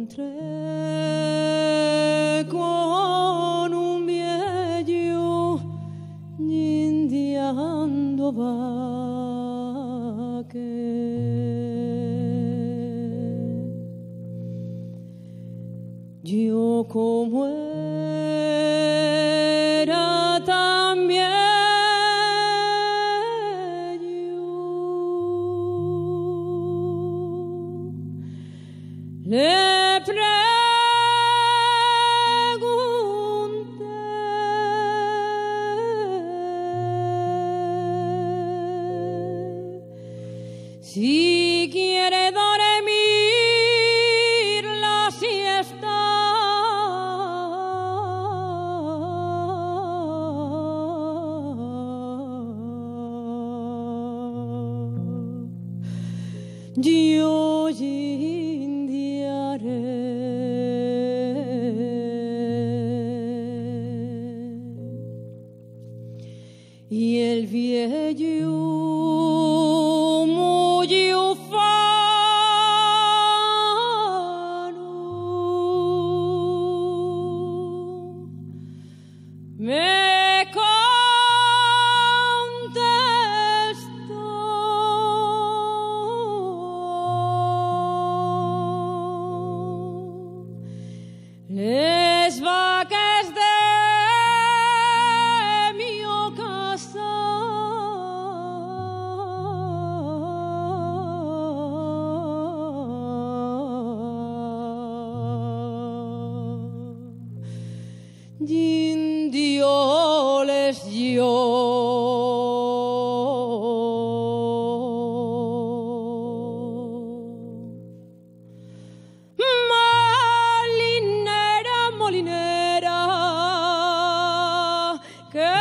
encontré con un viejo indiando vaque. Yo como era también le pregunté si quiere dormir la siesta. Yo indiaré y el viejo muy ufano me contestó: les vaques de mi casa indio les Molinera, molinera, qué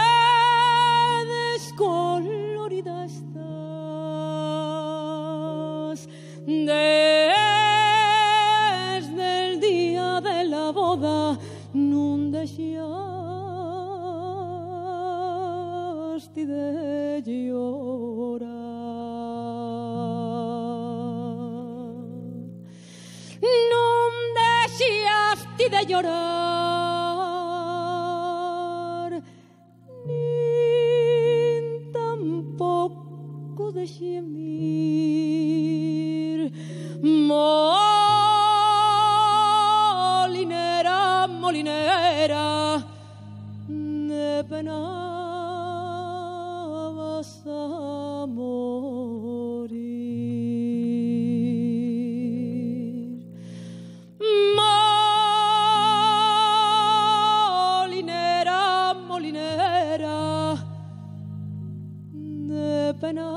descolorida estás desde el día de la boda, non deixaste de llorar. Non deixaste de llorar, nin tampoco de gemir. Molinera, molinera, de pena vas a morir. Molinera, molinera, de pena